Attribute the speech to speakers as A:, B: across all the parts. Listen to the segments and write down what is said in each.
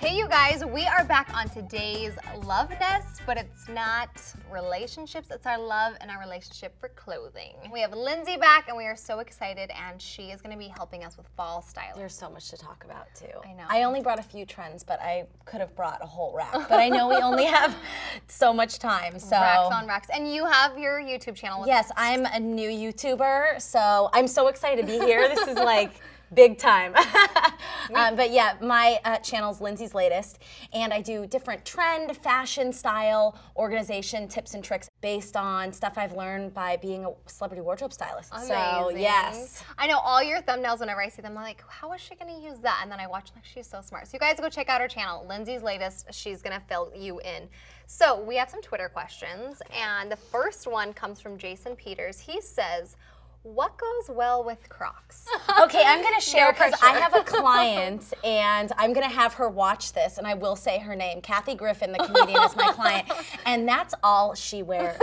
A: Hey you guys, we are back on today's Love Nest, but it's not relationships, it's our love and our relationship for clothing. We have Lindsay back and we are so excited, and she is gonna be helping us with fall styling.
B: There's so much to talk about too.
A: I know.
B: I only brought a few trends, but I could have brought a whole rack. But I know we only have so much time, so.
A: Racks on racks. And you have your YouTube channel.
B: Yes, I'm a new YouTuber, so I'm so excited to be here. This is like big time. But yeah, my channel's Lindsay's Latest, and I do different trend, fashion, style, organization, tips and tricks based on stuff I've learned by being a celebrity wardrobe stylist.
A: Amazing.
B: So yes.
A: I know all your thumbnails, whenever I see them, I'm like, how is she gonna use that? And then I watch, like, she's so smart. So you guys go check out her channel, Lindsay's Latest. She's gonna fill you in. So we have some Twitter questions, and the first one comes from Jason Peters. He says, what goes well with Crocs?
B: Okay, I'm gonna share because
A: pressure.
B: I have a client and I'm gonna have her watch this, and I will say her name. Kathy Griffin, the comedian, is my client, and that's all she wears.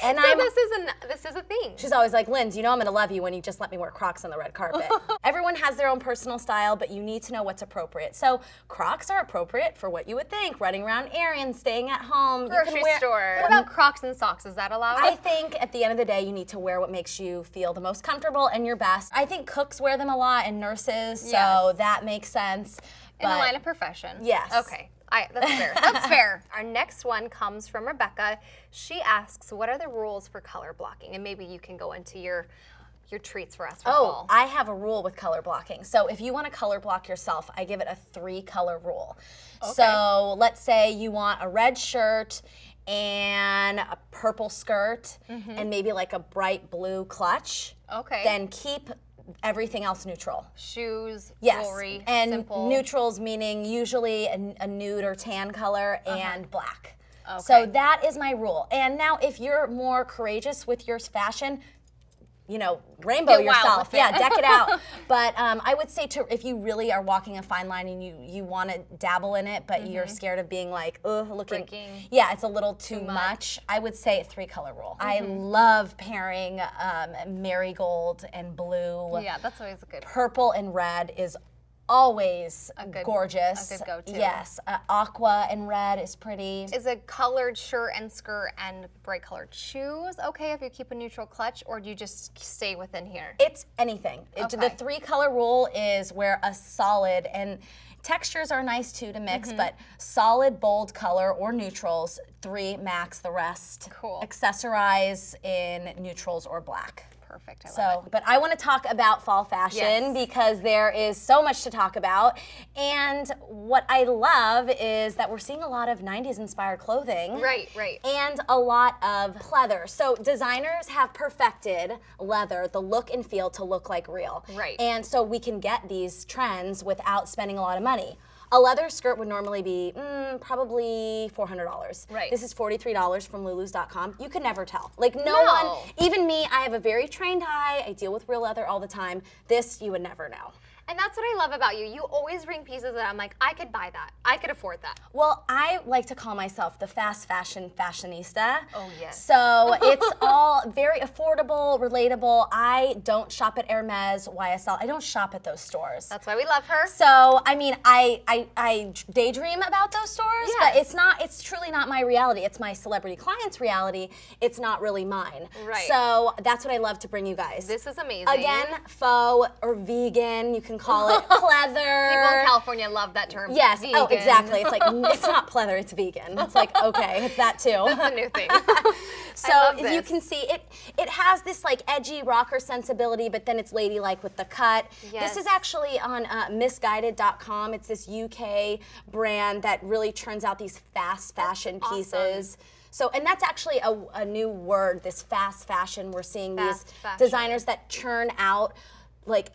B: And
A: This is a thing.
B: she's always like, Linz, you know I'm gonna love you when you just let me wear Crocs on the red carpet. Everyone has their own personal style, but you need to know what's appropriate. So Crocs are appropriate for what you would think: running around errands, staying at home.
A: Grocery store. What about Crocs and socks? Is that allowed?
B: I think at the end of the day, you need to wear what makes you feel the most comfortable and your best. I think cooks wear them a lot, and nurses, so
A: Yes.
B: that makes sense.
A: In the
B: But-
A: line of profession.
B: Yes.
A: Okay. That's fair. That's fair. Our next one comes from Rebecca. She asks, what are the rules for color blocking? And maybe you can go into your treats for us for fall.
B: I have a rule with color blocking. So if you want to color block yourself, I give it a 3-color rule.
A: Okay.
B: So let's say you want a red shirt and a purple skirt and maybe like a bright blue clutch.
A: Okay.
B: Then keep everything else neutral.
A: Shoes,
B: Yes,
A: jewelry,
B: and
A: simple.
B: neutrals meaning usually a nude or tan color and black.
A: Okay.
B: So that is my rule. And now if you're more courageous with your fashion, you know, rainbow
A: Get wild
B: yourself.
A: with it.
B: Yeah, deck it out. But I would say if you really are walking a fine line and you want to dabble in it, but you're scared of being like, ugh, looking.
A: Breaking.
B: Yeah, it's a little too much. I would say a 3-color rule. I love pairing marigold and blue.
A: Yeah, that's always a good.
B: Purple and red is always
A: good-
B: gorgeous.
A: a good go-to.
B: Yes, aqua and red is pretty.
A: Is a colored shirt and skirt and bright colored shoes okay if you keep a neutral clutch, or do you just stay within here?
B: It's anything.
A: Okay.
B: The 3-color rule is where a solid, and textures are nice too to mix, but solid, bold color or neutrals, 3 max, the rest.
A: Cool.
B: Accessorize in neutrals or black.
A: Perfect. I love
B: So, but I want to talk about fall fashion
A: Yes.
B: because there is so much to talk about. And what I love is that we're seeing a lot of 90s inspired clothing.
A: Right, right.
B: And a lot of leather. So designers have perfected leather, the look and feel to look like real.
A: Right.
B: And so we can get these trends without spending a lot of money. A leather skirt would normally be probably $400.
A: Right.
B: This is $43 from lulus.com. You could never tell. Like no
A: No.
B: one, even me, I have a very trained eye. I deal with real leather all the time. This, you would never know.
A: And that's what I love about you. You always bring pieces that I'm like, I could buy that. I could afford that.
B: Well, I like to call myself the fast fashion fashionista.
A: Oh, yes.
B: So it's all very affordable, relatable. I don't shop at Hermes, YSL. I don't shop at those stores.
A: That's why we love her.
B: So, I mean, I daydream about those stores, but
A: Yes.
B: it's truly not my reality. It's my celebrity clients' reality. It's not really mine.
A: Right.
B: So that's what I love to bring you guys.
A: This is amazing.
B: Again, faux or vegan, you can call it pleather.
A: People in California love that term.
B: Yes.
A: Vegan.
B: Oh, exactly. It's like it's not pleather, it's vegan. It's like okay, it's that too.
A: That's a new thing.
B: So
A: love
B: if you
A: this.
B: can see it has this like edgy rocker sensibility, but then it's ladylike with the cut.
A: Yes.
B: This is actually on misguided.com. It's this UK brand that really turns out these fast fashion
A: awesome.
B: pieces. So, and that's actually a new word, this fast fashion. We're seeing
A: Fast
B: these
A: fashion.
B: designers that churn out like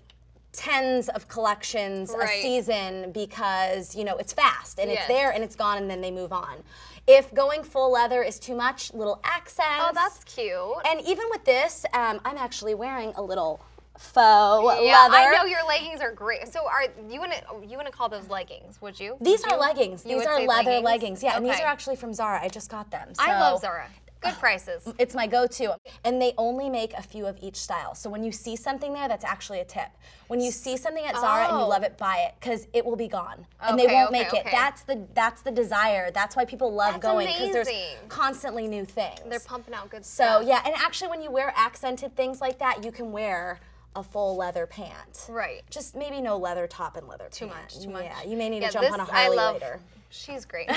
B: tens of collections
A: Right.
B: a season because, you know, it's fast and
A: Yes.
B: it's there and it's gone and then they move on. If going full leather is too much, little accents.
A: Oh, that's cute.
B: And even with this, I'm actually wearing a little faux
A: Yeah,
B: leather.
A: I know your leggings are great. So are you wouldn't call those leggings, would you?
B: These
A: Would
B: are
A: you?
B: leggings.
A: You
B: These
A: would
B: are
A: say
B: leather leggings. Yeah, and these
A: Okay.
B: are actually from Zara. I just got them.
A: I
B: So
A: love Zara. Good prices.
B: It's my go-to. And they only make a few of each style. So when you see something there, that's actually a tip. When you see something at Zara and you love it, buy it, because it will be gone. And they won't make it. That's the desire. That's why people love going, because there's constantly new things.
A: They're pumping out good stuff.
B: So yeah, and actually when you wear accented things like that, you can wear a full leather pant.
A: Right.
B: Just maybe no leather top and leather
A: Too
B: pant.
A: much, too much.
B: Yeah, you may need to jump on a Harley later.
A: She's great.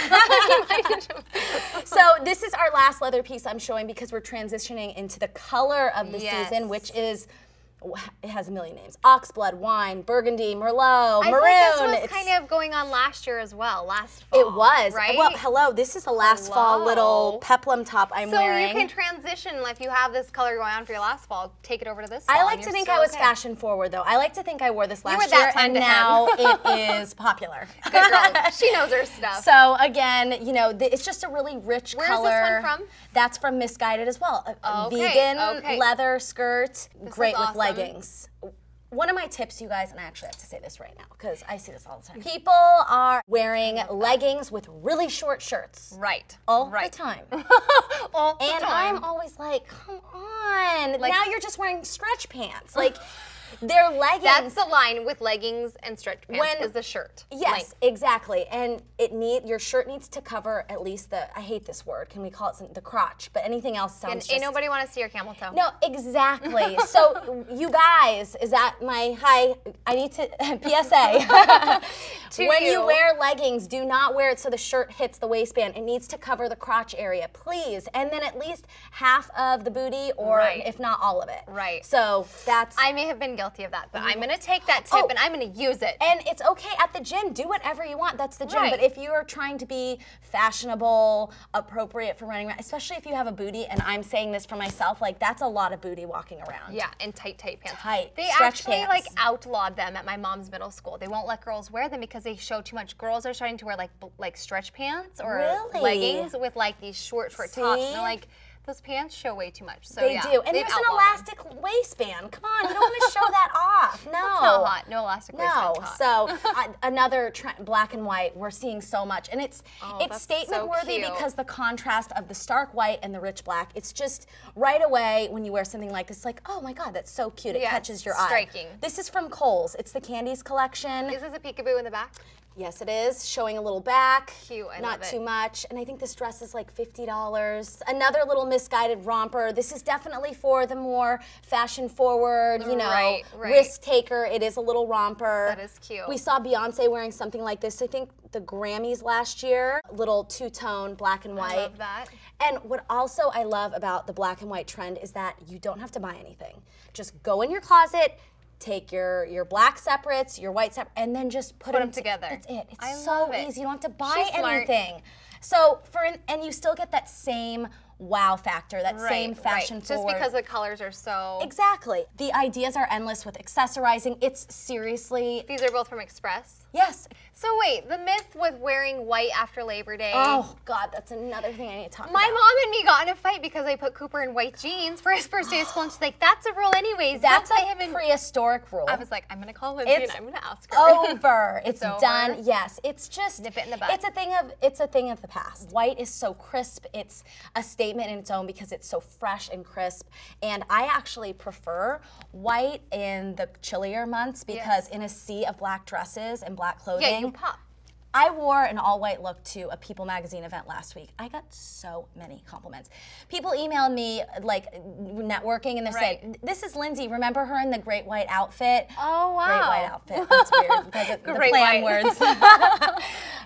B: So this is our last leather piece I'm showing because we're transitioning into the color of the season, which is, it has a million names. Oxblood, wine, burgundy, merlot, maroon.
A: I feel like this was kind of going on last year as well, last fall.
B: It was.
A: Right?
B: Well, hello, this is a last fall little peplum top I'm wearing.
A: So you can transition, if you have this color going on for your last fall, take it over to this fall.
B: I like to think I was fashion forward though. I like to think I wore this last
A: year
B: and now it is popular.
A: Good girl. She knows her stuff.
B: So again, you know, it's just a really rich color.
A: Where's this one from?
B: That's from Misguided as well. A vegan leather skirt, great with leggings. One of my tips, you guys, and I actually have to say this right now because I see this all the time. People are wearing leggings with really short shirts.
A: Right.
B: All the time.
A: All the
B: and
A: time.
B: I'm always like, come on. Now you're just wearing stretch pants. They're leggings.
A: That's the line with leggings and stretch pants is the shirt.
B: Yes, exactly. And your shirt needs to cover at least I hate this word, can we call it the crotch, but anything else sounds
A: ain't nobody want to see your camel toe.
B: No, exactly. So you guys, is that I need to, PSA. When you wear leggings, do not wear it so the shirt hits the waistband. It needs to cover the crotch area, please. And then at least half of the booty, or if not all of it.
A: Right.
B: So that's...
A: I may have been guilty of that, but I'm gonna take that tip and I'm gonna use it.
B: And it's okay at the gym, do whatever you want, that's the gym. But if you're trying to be fashionable, appropriate for running around, especially if you have a booty, and I'm saying this for myself, that's a lot of booty walking around.
A: Yeah, and tight pants.
B: They
A: actually outlawed them at my mom's middle school. They won't let girls wear them because they show too much. Girls are starting to wear like stretch pants or leggings with these short tops. And they're like, those pants show way too much. So
B: they do. And there's an elastic waistband. Come on, you don't want to show that off. No.
A: That's not hot. No elastic waistband.
B: No. So another trend, black and white, we're seeing so much. And it's statement worthy because the contrast of the stark white and the rich black, it's just right away when you wear something like this, like, oh my God, that's so cute. It catches your eye.
A: Striking.
B: This is from Kohl's. It's the Candies collection.
A: Is this a peekaboo in the back?
B: Yes, it is. Showing a little back.
A: Cute, I love
B: Not
A: it.
B: too much. And I think this dress is like $50. Another little misguided romper. This is definitely for the more fashion forward, risk taker. It is a little romper.
A: That is cute.
B: We saw Beyonce wearing something like this, I think the Grammys last year. Little two-tone black and white.
A: I love that.
B: And what also I love about the black and white trend is that you don't have to buy anything. Just go in your closet, take your black separates, your white separates, and then just put them together. That's it. It's so easy. You don't have to buy anything. So and you still get that same wow factor, that same fashion forward.
A: Just because the colors are so...
B: Exactly. The ideas are endless with accessorizing. It's seriously...
A: These are both from Express?
B: Yes.
A: So wait, the myth with wearing white after Labor Day.
B: Oh God, that's another thing I need to talk about.
A: My mom and me got in a fight because I put Cooper in white jeans for his first day of school, and she's like, that's a rule anyways.
B: That's a prehistoric rule.
A: I was like, I'm gonna call Lindsay and I'm gonna ask her.
B: Over. It's done. Yes. It's just
A: nip it in the bud.
B: It's a thing of the past. White is so crisp. It's a statement in its own because it's so fresh and crisp. And I actually prefer white in the chillier months because in a sea of black dresses and black clothing.
A: Yeah, you pop.
B: I wore an all-white look to a People magazine event last week. I got so many compliments. People emailed me, networking, and they said, this is Lindsay. Remember her in the great white outfit?
A: Oh, wow.
B: Great white outfit. That's weird because of the play on words.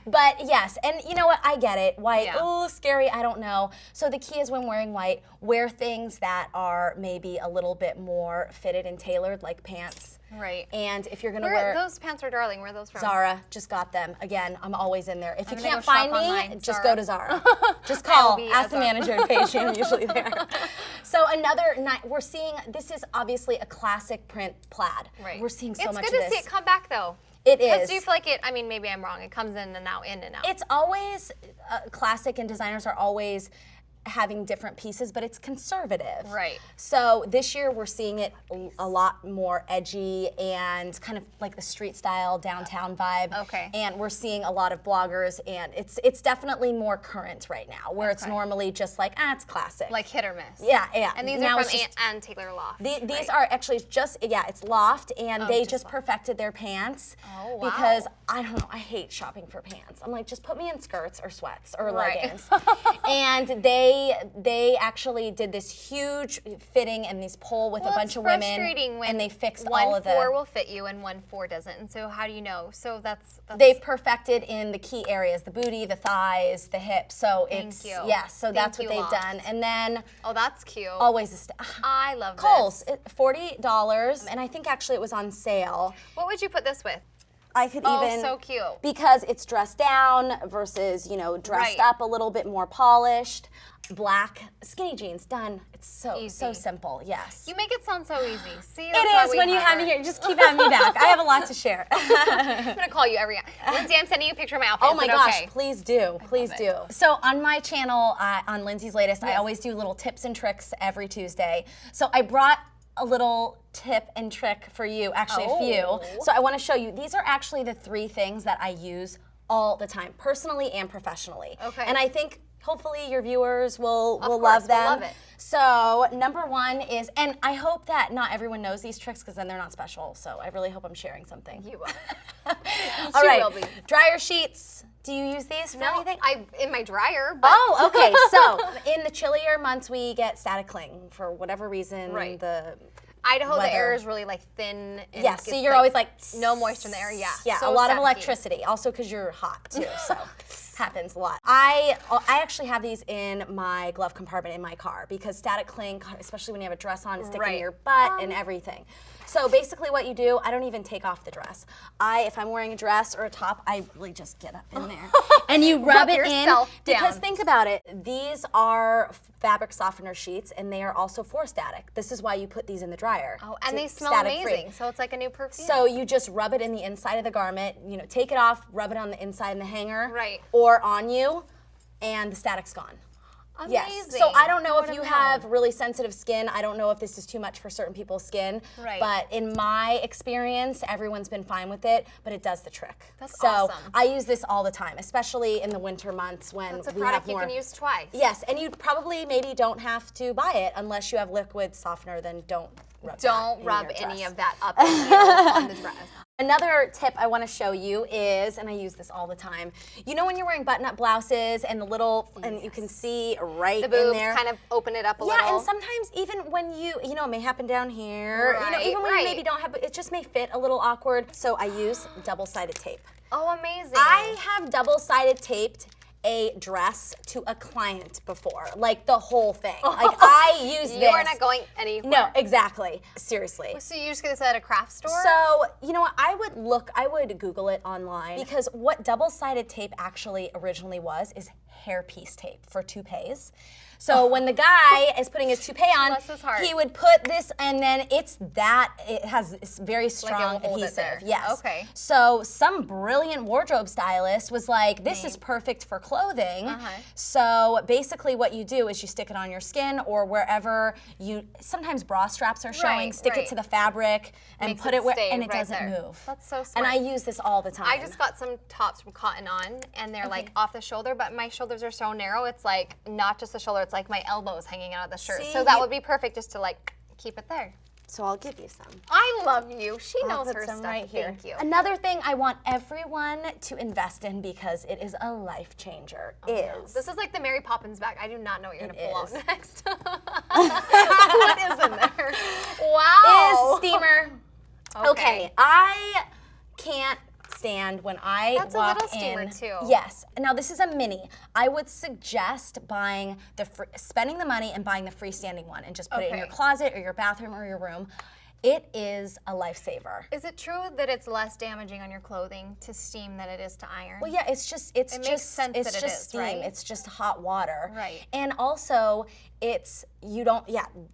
B: But yes, and you know what? I get it. White, scary, I don't know. So the key is when wearing white, wear things that are maybe a little bit more fitted and tailored, like pants.
A: Right.
B: And if you're going to wear...
A: Those pants are darling. Where are those from?
B: Zara. Just got them. Again, I'm always in there. If you can't find me, just go to Zara. Just call. Ask the manager at Page. I'm usually there. So another night, we're seeing... This is obviously a classic print plaid.
A: Right.
B: We're seeing so much of this.
A: It's good to see it come back, though.
B: It is.
A: Do you feel like it... I mean, maybe I'm wrong. It comes in and out, in and out.
B: It's always classic, and designers are always having different pieces, but it's conservative.
A: Right.
B: So this year we're seeing it a lot more edgy and kind of like the street style downtown vibe.
A: Okay.
B: And we're seeing a lot of bloggers, and it's definitely more current right now, where it's normally just like, it's classic.
A: Like hit or miss.
B: Yeah, yeah.
A: And these
B: now
A: are
B: it's
A: from
B: just-
A: Ann Taylor Loft.
B: These are actually just, it's Loft, and they just
A: Loft.
B: perfected their pants.
A: Oh, wow.
B: Because, I don't know, I hate shopping for pants. I'm like, just put me in skirts or sweats or
A: Right.
B: leggings. And they actually did this huge fitting and these pull with a bunch of women,
A: when
B: and they fixed
A: one
B: all of the.
A: 4 will fit you and 1 4 doesn't. And so how do you know? So that's
B: They've perfected in the key areas: the booty, the thighs, the hips. So it's
A: you.
B: so that's what
A: Thank you,
B: they've
A: Loft.
B: done. And then
A: Oh, that's cute.
B: always
A: I love
B: Kohl's,
A: this.
B: $40, and I think actually it was on sale.
A: What would you put this with?
B: I could
A: Oh,
B: even
A: so cute.
B: because it's dressed down versus dressed
A: Right.
B: up a little bit more polished. Black skinny jeans, done. It's so
A: Easy.
B: simple. Yes.
A: You make it sound so easy. See,
B: It
A: that's why
B: is
A: we
B: when you have
A: her.
B: me here. Just keep having me back. I have a lot to share.
A: I'm gonna call you every. Lindsay, I'm sending you a picture of my outfit.
B: Oh
A: Is
B: my
A: it
B: gosh,
A: okay?
B: please do, please
A: love
B: do. So on my channel, on Lindsay's Latest, I always do little tips and tricks every Tuesday. So I brought a little tip and trick for you, actually a few.
A: Oh.
B: So I want to show you, these are actually the 3 things that I use all the time, personally and professionally.
A: Okay.
B: And I think hopefully your viewers will
A: course,
B: love
A: we'll
B: them.
A: love it.
B: So number 1 is, and I hope that not everyone knows these tricks because then they're not special. So I really hope I'm sharing something.
A: You will.
B: All right,
A: will be.
B: dryer sheets. Do you use these for
A: No,
B: anything?
A: in my dryer. But
B: Oh, okay. So in the chillier months, we get static cling for whatever reason.
A: Right.
B: The
A: Idaho, the
B: weather.
A: air is really like thin. And
B: yeah, so
A: it's,
B: you're always like
A: no moisture in the air. Yeah.
B: yeah,
A: so
B: a lot of
A: staticky.
B: electricity. Also because you're hot too, so happens a lot. I actually have these in my glove compartment in my car because static cling, especially when you have a dress on, it's sticking
A: Right.
B: in your butt and everything. So basically what you do, I don't even take off the dress. If I'm wearing a dress or a top, I really just get up in there. And you rub it in.
A: yourself
B: Because
A: down.
B: think about it, these are fabric softener sheets and they are also force static. This is why you put these in the dryer.
A: Oh, and
B: to
A: they smell
B: static-free.
A: amazing. So it's like a new perfume.
B: So you just rub it in the inside of the garment, take it off, rub it on the inside in the hanger,
A: Right.
B: or on you, and the static's gone.
A: amazing.
B: Yes. So I don't know if
A: Would've
B: you
A: known.
B: have really sensitive skin. I don't know if this is too much for certain people's skin.
A: Right.
B: But in my experience, everyone's been fine with it, but it does the trick.
A: That's
B: so
A: awesome.
B: I use this all the time, especially in the winter months when
A: It's a
B: we have
A: product you
B: more.
A: can use twice.
B: Yes, and you probably maybe don't have to buy it unless you have liquid softener, then don't rub that
A: Don't
B: in
A: rub
B: your
A: any
B: dress.
A: of that up in you on the dress.
B: Another tip I want to show you is, and I use this all the time, when you're wearing button-up blouses and the little, and you can see right
A: The
B: in
A: boobs
B: there.
A: kind of open it up a
B: Yeah,
A: little.
B: and sometimes even when it may happen down here,
A: Right,
B: even when
A: right.
B: you maybe don't have, it just may fit a little awkward. So I use double-sided tape.
A: Oh, amazing.
B: I have double-sided taped a dress to a client before, like the whole thing. Like I use this.
A: You are not going anywhere.
B: No, exactly. Seriously.
A: So you just get this at a craft store?
B: So, you know what, I would Google it online because what double-sided tape actually originally was is hairpiece tape for toupees. So when the guy is putting his toupee on,
A: Bless his heart.
B: he would put this, and then it has this very strong
A: hold it
B: adhesive.
A: there.
B: Yes.
A: Okay.
B: So some brilliant wardrobe stylist was like, this is perfect for clothing. So basically what you do is you stick it on your skin or wherever sometimes bra straps are showing,
A: Right,
B: stick
A: right.
B: it to the fabric and
A: Makes
B: put
A: it
B: it where,
A: stay
B: and it
A: right
B: doesn't
A: there.
B: move.
A: That's so
B: And
A: smart.
B: I use this all the time.
A: I just got some tops from Cotton On, and they're like off the shoulder, but my shoulders are so narrow, it's like not just the shoulder, it's like my elbows hanging out of the shirt.
B: See,
A: so that
B: you-
A: would be perfect just to like keep it there.
B: So I'll give you some.
A: I love you. She
B: I'll
A: knows
B: put
A: her
B: some
A: stuff.
B: right here.
A: Thank you.
B: Another thing I want everyone to invest in because it is a life changer is
A: This is like the Mary Poppins bag. I do not know what you're
B: It
A: gonna pull
B: is.
A: out next. What is in there? Wow.
B: is steamer. Okay, I can't stand when I
A: That's a
B: walk
A: little steamer,
B: in.
A: too.
B: Yes. Now this is a mini. I would suggest spending the money and buying the freestanding one and just put it in your
A: Okay.
B: closet or your bathroom or your room. It is a lifesaver.
A: Is it true that it's less damaging on your clothing to steam than it is to iron?
B: Well, yeah, it makes sense
A: it's
B: that
A: just
B: steam.
A: right?
B: It's just hot water.
A: Right.
B: And also,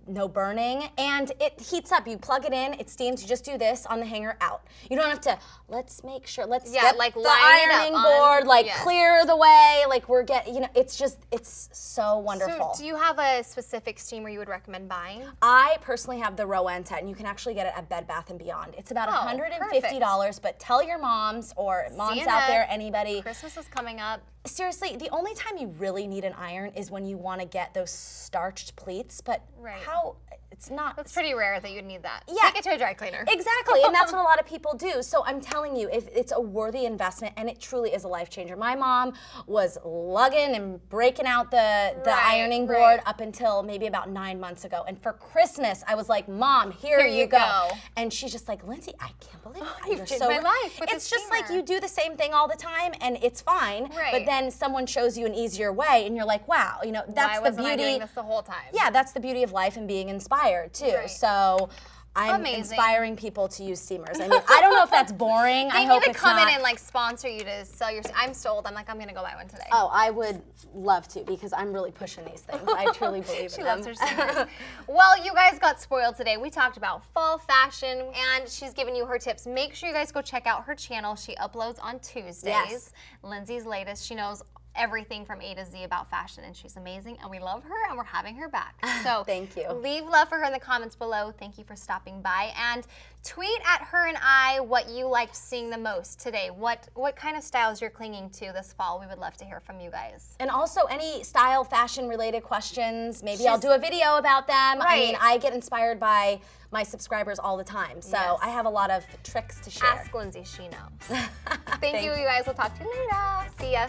B: no burning, and it heats up. You plug it in, it steams, you just do this on the hanger, out. You don't have to, let's get
A: like
B: the
A: line it up
B: ironing
A: on-
B: board,
A: yes.
B: clear the way, we're getting, it's so wonderful.
A: So do you have a specific steamer you would recommend buying?
B: I personally have the Rowenta, and you can actually get it at Bed Bath & Beyond. It's about $150, but tell your moms or moms
A: Sienna,
B: out there, anybody.
A: Christmas is coming up.
B: Seriously, the only time you really need an iron is when you want to get those starched pleats, but
A: Right.
B: it's not.
A: It's pretty rare that you'd need that.
B: Yeah.
A: Take it to a dry cleaner.
B: Exactly, and that's what a lot of people do. So I'm telling you, if it's a worthy investment, and it truly is a life changer. My mom was lugging and breaking out the ironing board up until maybe about 9 months ago. And for Christmas, I was like, Mom, here you go. And she's just like, Lindsay, I can't believe
A: you've
B: you're
A: changed
B: so
A: my life with
B: It's
A: the
B: just like
A: steamer.
B: you do the same thing all the time, and it's fine.
A: Right.
B: But then someone shows you an easier way, and you're like, wow, that's
A: Why
B: the
A: wasn't I
B: beauty.
A: doing this the whole time?
B: Yeah, that's the beauty of life and being inspired too.
A: Right.
B: So I'm
A: Amazing.
B: inspiring people to use steamers. I mean, I don't know if that's boring.
A: They
B: I hope
A: need to
B: it's
A: come
B: not.
A: in and sponsor you to sell your. I'm sold. I'm gonna go buy one today.
B: Oh, I would love to, because I'm really pushing these things. I truly believe
A: She
B: in them.
A: loves her steamers. Well, you guys got spoiled today. We talked about fall fashion, and she's giving you her tips. Make sure you guys go check out her channel. She uploads on Tuesdays.
B: Yes.
A: Lindsay's latest. She knows everything from A to Z about fashion, and she's amazing, and we love her, and we're having her back. So
B: Thank you.
A: Leave love for her in the comments below. Thank you for stopping by, and tweet at her and I what you liked seeing the most today. What kind of styles you're clinging to this fall. We would love to hear from you guys.
B: And also any style, fashion related questions. Maybe I'll do a video about them. I mean,
A: Right.
B: I get inspired by my subscribers all the time. So
A: Yes.
B: I have a lot of tricks to share.
A: Ask Lindsay, she knows. Thank you, you guys. We'll talk to you later. See ya.